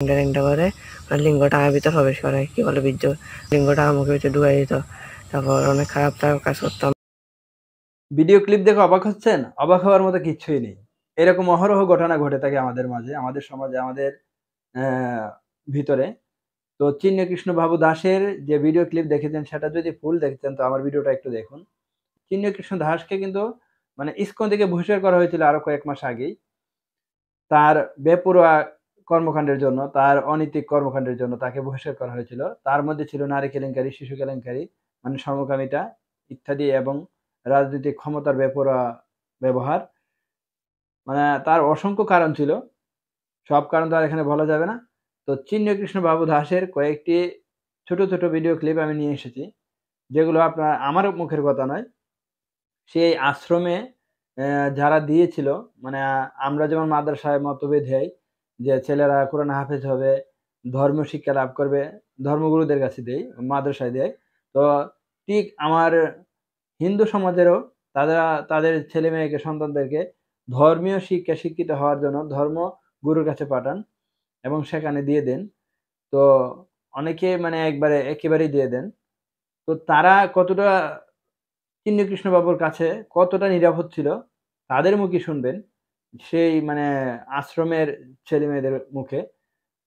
ল্যাংটা করে লিঙ্গটা আমার ভিতর প্রবেশ করে, কি বলে বীর্য লিঙ্গটা আমার মুখের ভিতরে ঢুকাই দিত। তারপর অনেক খারাপ কাজ করতাম। ভিডিও ক্লিপ দেখে অবাক হচ্ছেন? অবাক হওয়ার মতো কিচ্ছুই নেই। এরকম অহরহ ঘটনা ঘটে থাকে আমাদের মাঝে, আমাদের সমাজে, আমাদের ভিতরে। তো চিন্ময়কৃষ্ণ বাবু দাসের যে ভিডিও ক্লিপ দেখেছেন সেটা যদি ফুল দেখতেন তো আমার ভিডিওটা একটু দেখুন। চিন্ময়কৃষ্ণ দাসকে কিন্তু মানে ইসকন থেকে বহিষ্কার করা হয়েছিল আরো কয়েক মাস আগেই তার বেপরোয়া কর্মকাণ্ডের জন্য, তার অনৈতিক কর্মকাণ্ডের জন্য তাকে বহিষ্কার করা হয়েছিল। তার মধ্যে ছিল নারী কেলেঙ্কারি, শিশু কেলেঙ্কারি, মানে সমকামিতা ইত্যাদি এবং রাজনৈতিক ক্ষমতার বেপরোয়া ব্যবহার। মানে তার অসংখ্য কারণ ছিল, সব কারণ তো আর এখানে বলা যাবে না। তো চিন্ময়কৃষ্ণ বাবু দাসের কয়েকটি ছোট ছোট ভিডিও ক্লিপ আমি নিয়ে এসেছি, যেগুলো আপনার আমার মুখের কথা নয়, সেই আশ্রমে যারা দিয়েছিল, মানে আমরা যেমন মাদ্রাসায় মতভেদ হয় যে ছেলেরা কোরআন হাফেজ হবে, ধর্ম শিক্ষা লাভ করবে, ধর্মগুরুদের কাছে দেয়, মাদ্রাসায় দেয়। তো ঠিক আমার হিন্দু সমাজেরও তারা তাদের ছেলে মেয়েকে, সন্তানদেরকে ধর্মীয় শিক্ষা শিক্ষিত হওয়ার জন্য ধর্ম গুরুর কাছে পাঠান এবং সেখানে দিয়ে দেন। তো অনেকে মানে একেবারেই দিয়ে দেন। তো তারা কতটা চিন্ময়কৃষ্ণ বাবুর কাছে কতটা নিরাপদ ছিল তাদের মুখে শুনবেন, সেই মানে আশ্রমের ছেলে মেয়েদের মুখে।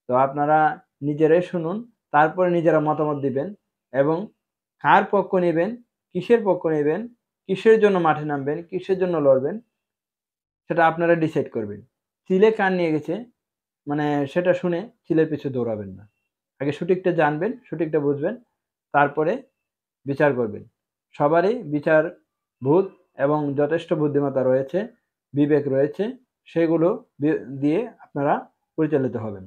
তো আপনারা নিজেরাই শুনুন, তারপরে নিজেরা মতামত দিবেন এবং কার পক্ষ নেবেন, কিসের পক্ষ নেবেন, কিসের জন্য মাঠে নামবেন, কিসের জন্য লড়বেন, সেটা আপনারা ডিসাইড করবেন। চিলে কান নিয়ে গেছে মানে সেটা শুনে চিলের পিছু দৌড়াবেন না। আগে সঠিকটা জানবেন, সঠিকটা বুঝবেন, তারপরে বিচার করবেন। সবারই বিচার বোধ এবং যথেষ্ট বুদ্ধিমত্তা রয়েছে, বিবেক রয়েছে, সেগুলো দিয়ে আপনারা পরিচালিত হবেন।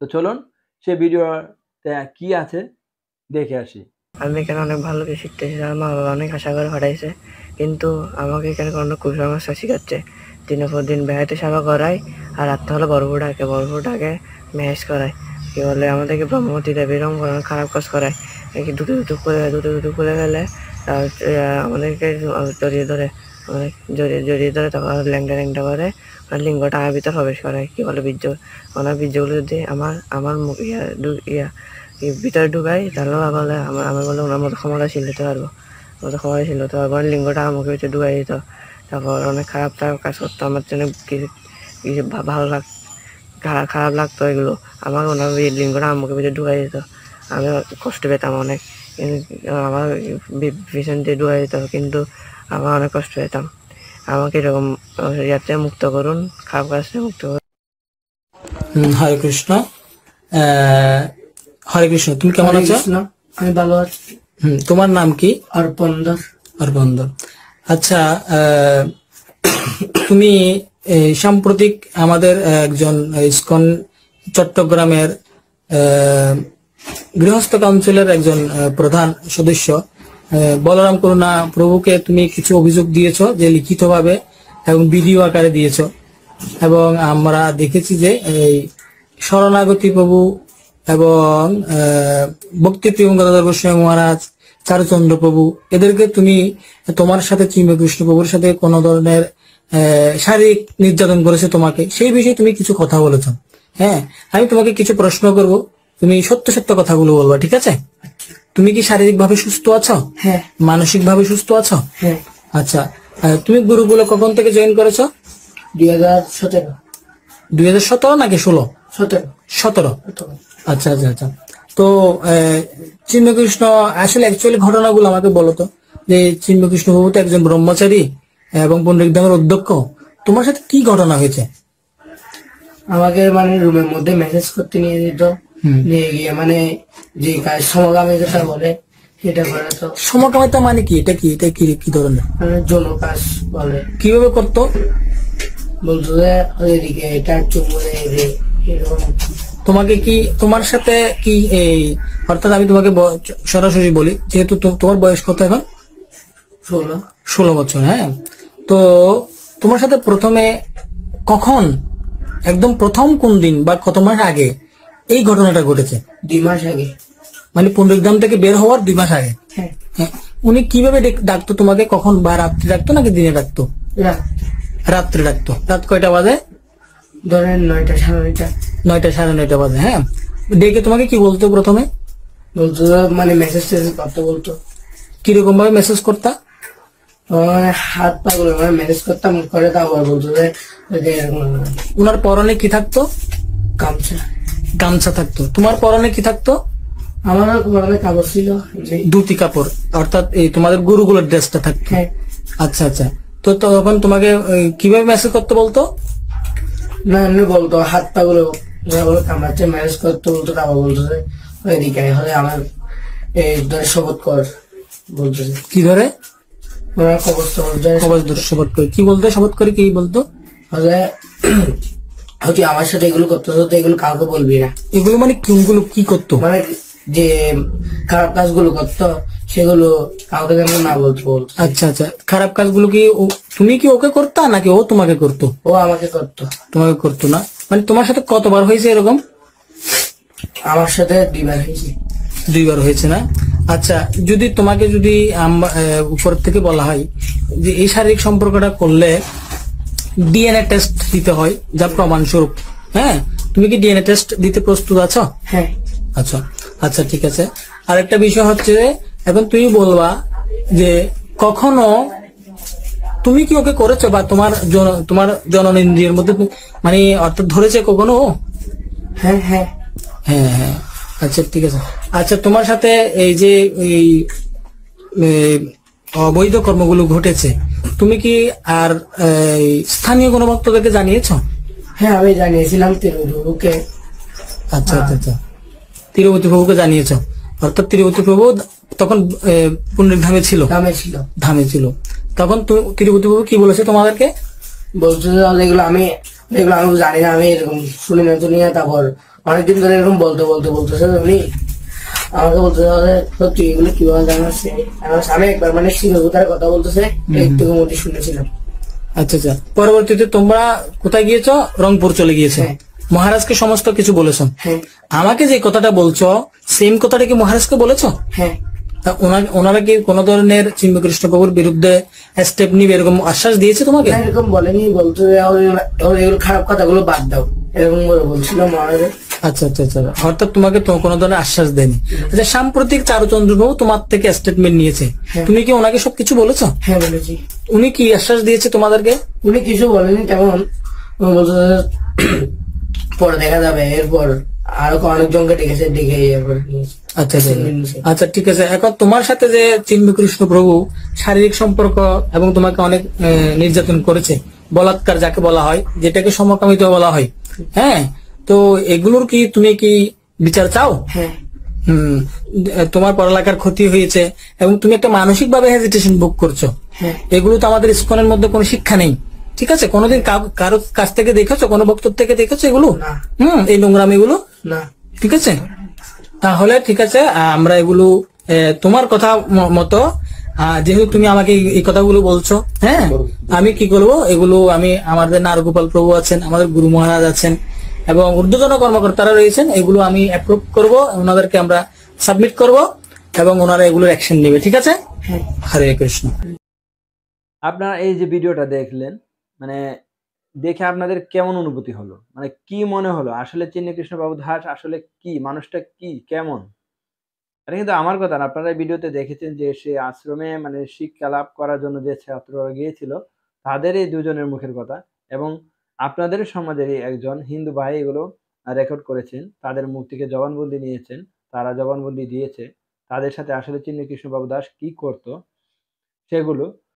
তো চলুন সে ভিডিওতে কি আছে দেখে আসি। আমি এখানে অনেক ভালো কিছু শিখতেছি, আমার মা বাবা অনেক আশা করে পাঠাইছে, কিন্তু আমাকে এখানে কোনো কুসংস্কার শিখাচ্ছে। দিনের পর দিন বেড়াইতে সেবা করায়, আর রাত্রে হলে বরফুটাকে ম্যাচ করায়, কি বলে আমাদেরকে ব্রহ্মতি দেয়, এরকম খারাপ কাজ করায়, দুটো করে ফেলে, আমাদেরকে জড়িয়ে ধরে জড়িয়ে ধরে তারপর ল্যাংটা করে লিঙ্গটা আমার ভিতর প্রবেশ করে, কি বলে বীর্য বীর্যগুলো যদি আমার মুখ ভিতরে ঢুকাই, তাহলে বলে আমার বলে ওনার মতো ক্ষমতাশীল হতে পারবো, লিঙ্গটা আমার মুখের ভিতরে ঢুকাই দিত। তারপর অনেক খারাপ কাজ করতো, আমার জন্য কিছু ভালো খারাপ লাগতো এগুলো, আমার ওনার লিঙ্গটা আমার মুখের ভিতরে ঢুকাই দিত। আমি কষ্ট পেতাম অনেক, আমার পিছন দিয়ে ঢুকাই দিত, কিন্তু আমার অনেক কষ্ট পেতাম। আমাকে এরকম ইয়াতে মুক্ত করুন, খারাপ কাজ থেকে মুক্ত করুন। হরে কৃষ্ণ। হরে কৃষ্ণ। তুমি কেমন আছো? আমি ভালো আছি। তোমার নাম কি? অর্পন্দর। আচ্ছা, তুমি সাম্প্রতিক আমাদের একজন ইসকন চট্টগ্রামের গৃহস্থ কাউন্সিলের একজন প্রধান সদস্য বলরাম করুণা প্রভুকে তুমি কিছু অভিযোগ দিয়েছো, যে লিখিতভাবে এবং ভিডিও আকারে দিয়েছো, এবং আমরা দেখেছি যে এই শরণাগতি প্রভু এবং ভক্তি প্রিয়ম গদাধর গোস্বামী মহারাজ, চারুচন্দ্র প্রভু, এদেরকে তুমি তোমার সাথে চিন্ময়কৃষ্ণ প্রভুর সাথে কোন ধরনের শারীরিক নির্যাতন করেছে তোমাকে, সেই বিষয়ে তুমি কিছু কথা বলেছ। হ্যাঁ, আমি তোমাকে কিছু প্রশ্ন করব, তুমি সত্য সত্য কথাগুলো বলবা, ঠিক আছে? তুমি কি শারীরিক ভাবে সুস্থ আছো? হ্যাঁ। মানসিক ভাবে সুস্থ আছো? হ্যাঁ। আচ্ছা, তুমি গুরুগুলো কখন থেকে জয়েন করেছো? 2017। 2017 নাকি 16? 17। আচ্ছা আচ্ছা আচ্ছা। তো চিন্ময়কৃষ্ণ আসলে অ্যাকচুয়ালি ঘটনাগুলো আমাকে বলো তো, যে চিন্ময়কৃষ্ণ বাবু তো একজন ব্রহ্মচারী এবং পণ্ডিতধামের অধ্যক্ষ, তোমার সাথে কি ঘটনা হয়েছে? আমাকে মানে রুমের মধ্যে মেসেজ করতে নিয়ে যেত, নিয়ে গিয়ে মানে যে কাজ সমকামিতা বলে সেটা করে। তো সমকামিতা মানে কি? এটা কি ধরনের? মানে যৌন কাজ বলে। কিভাবে করতো? বলতো যে এদিকে এটা চুমু এরকম। তোমাকে কি, তোমার সাথে কি এই, অর্থাৎ আমি তোমাকে সরাসরি বলি, যেহেতু তোমার বয়স কত এখন? 16 বছর। হ্যাঁ, তো তোমার সাথে প্রথমে কখন, একদম প্রথম কোন দিন বা কত মাস আগে এই ঘটনাটা ঘটেছে? 2 মাস আগে। মানে পুনরুদ্ধাম থেকে বের হওয়ার 2 মাস আগে? হ্যাঁ। উনি কিভাবে ডাকতো তোমাকে? কখন, বা রাত্রে ডাকতো নাকি দিনে ডাকতো? রাত্রে ডাকতো। রাত কয়টা বাজে? ধরেন 9টা 9:30। 9টা 9:30 বাজে। হ্যাঁ, ডেকে তোমাকে কি বলতো প্রথমে? বলতো মানে মেসেজ করতে বলতো। কিরকম ভাবে মেসেজ করতা? মানে হাত পা গুলো মানে মেসেজ করতাম, করে তারপর বলতো যে এরকম ওনার পরনে কি থাকতো? গামছা। গামছা থাকতো। তোমার পরনে কি থাকতো? আমার মানে কাগজ ছিল যে। ধুতি কাপড়, অর্থাৎ এই তোমাদের গুরুগুলোর ড্রেসটা থাকতো। হ্যাঁ। আচ্ছা আচ্ছা। তো তখন তোমাকে কিভাবে মেসেজ করতে বলতো? না এমনি বলতো হাত পা গুলো কামড়াচ্ছে, ম্যানেজ করতে বলতো, তারপর বলতো যে এদিকে আয়, হলে আমার এই ধরে শপথ কর বলতো যে। কি ধরে? ওরা কবচ টবচ ধরে সবাই শপথ করে কি বলতো? শপথ করে কি বলতো? হলে তুই আমার সাথে এগুলো করতেছো তো এগুলো কাউকে বলবি না। এগুলো মানে কোনগুলো কি করতো? মানে যে খারাপ কাজগুলো করতো সেগুলো কাউকে যেন না বলতো। আচ্ছা আচ্ছা। খারাপ কাজগুলো কি তুমি কি ওকে করতা নাকি ও তোমাকে করতো? ও আমাকে করতো। তোমাকে করতো না? মানে তোমার সাথে কতবার হয়েছে এরকম? আমার সাথে 2বার হয়েছে। 2বার হয়েছে না? আচ্ছা, যদি তোমাকে যদি উপর থেকে বলা হয় যে এই শারীরিক সম্পর্কটা করলে ডিএনএ টেস্ট দিতে হয় যা প্রমাণস্বরূপ, হ্যাঁ, তুমি কি ডিএনএ টেস্ট দিতে প্রস্তুত আছো? হ্যাঁ। আচ্ছা আচ্ছা, ঠিক আছে। আরেকটা বিষয় হচ্ছে, এখন তুমি বলবা যে কখনো তুমি কি ওকে করেছো বা তোমার জননেন্দ্রিয়ের মধ্যে মানে অর্থাৎ ধরেছে কখনো ও? হ্যাঁ হ্যাঁ হ্যাঁ হ্যাঁ। আচ্ছা ঠিক আছে। আচ্ছা, তোমার সাথে এই যে এই এই অবৈধ কর্মগুলো ঘটেছে, তুমি কি আর স্থানীয় কোনো ভক্তদেরকে জানিয়েছো? হ্যাঁ আমি জানিয়েছিলাম তিরুবাবুকে। আচ্ছা আচ্ছা আচ্ছা। তিরুপতি প্রভুকে জানিয়েছো, অর্থাৎ তিরুপতি প্রভু তখন পুণ্যের ধামে ছিল। ধামে ছিল তখন তিরুপতি প্রভু কি বলেছে তোমাদেরকে? বলছে যেগুলো আমি জানি না, আমি এরকম শুনি না শুনি না। তারপর অনেকদিন ধরে এরকম বলতেছে উনি আমাকে বলতেছে সত্যি এগুলো কিভাবে জানাচ্ছে। আমি একবার মানে শিবতার কথা বলতেছে একটু মধ্যে শুনেছিলাম। আচ্ছা আচ্ছা। পরবর্তীতে তোমরা কোথায় গিয়েছো? রংপুর চলে গিয়েছো। মহারাজকে সমস্ত কিছু বলেছো? হ্যাঁ। আমাকে যে কথাটা বলছো সেম কথাটা কি মহারাজকে বলেছো? হ্যাঁ। তা ওনারা কি কোন ধরনের চিন্ময়কৃষ্ণ প্রভুর বিরুদ্ধে স্টেপ নিবে এরকম আশ্বাস দিয়েছে তোমাকে? না এরকম বলেনি, বলতে এগুলো খারাপ কথাগুলো বাদ দাও এরকম বলে বলছিল মহারাজ। আচ্ছা আচ্ছা আচ্ছা। অর্থাৎ তোমাকে তো কোনো ধরনের আশ্বাস দেয়নি। আচ্ছা, সাম্প্রতিক চারুচন্দ্র প্রভু তোমার থেকে স্টেটমেন্ট নিয়েছে, তুমি কি ওনাকে সবকিছু বলেছো? হ্যাঁ বলেছি। উনি কি আশ্বাস দিয়েছে তোমাদেরকে? উনি কিছু বলেনি তেমন, বলতে পরে দেখা যাবে, এরপর আরো অনেকজনকে ডেকেছে, ডেকে আচ্ছা আচ্ছা আচ্ছা, ঠিক আছে। এখন তোমার সাথে যে চিন্ময়কৃষ্ণ প্রভু শারীরিক সম্পর্ক এবং তোমাকে অনেক নির্যাতন করেছে, বলাৎকার যাকে বলা হয়, যেটাকে সমকামিতা বলা হয়, হ্যাঁ, তো এগুলোর কি তুমি কি বিচার চাও? হ্যাঁ। তোমার পড়ালেখার ক্ষতি হয়েছে এবং তুমি একটা মানসিক ভাবে হেজিটেশন ভোগ করছো, এগুলো তো আমাদের ইসকনের মধ্যে কোনো শিক্ষা নেই, ঠিক আছে? কোনোদিন কারো কাছ থেকে দেখেছো, কোনো বক্তব্য থেকে দেখেছো এগুলো? এই নোংরামি গুলো না। ঠিক আছে, তাহলে ঠিক আছে, আমরা এগুলো তোমার কথা মতো যেহেতু তুমি আমাকে এই কথাগুলো বলছো, হ্যাঁ, আমি কি করবো এগুলো, আমি আমাদের নারগোপাল প্রভু আছেন, আমাদের গুরু মহারাজ আছেন এবং ঊর্ধ্বতন কর্মকর্তারা রয়েছেন, এগুলো আমি অ্যাপ্রুভ করব, ওনাদেরকে আমরা সাবমিট করব এবং ওনারা এগুলোর অ্যাকশন নেবে, ঠিক আছে? হরে কৃষ্ণ। আপনারা এই যে ভিডিওটা দেখলেন, মানে দেখে আপনাদের কেমন অনুভূতি হলো, মানে কি মনে হলো আসলে চিন্ময়কৃষ্ণ বাবু দাস আসলে কি, মানুষটা কি, কেমন? এটা কিন্তু আমার কথা না, আপনারা ভিডিওতে দেখেছেন যে সে আশ্রমে মানে শিক্ষা লাভ করার জন্য যে ছাত্ররা গিয়েছিল তাদের এই দুজনের মুখের কথা, এবং আপনাদের সমাজেরই একজন হিন্দু ভাই এগুলো রেকর্ড করেছেন, তাদের মুখ থেকে জবানবন্দি নিয়েছেন, তারা জবানবন্দি দিয়েছে তাদের সাথে আসলে চিন্ময়কৃষ্ণ বাবু দাস কি করতো সেগুলো।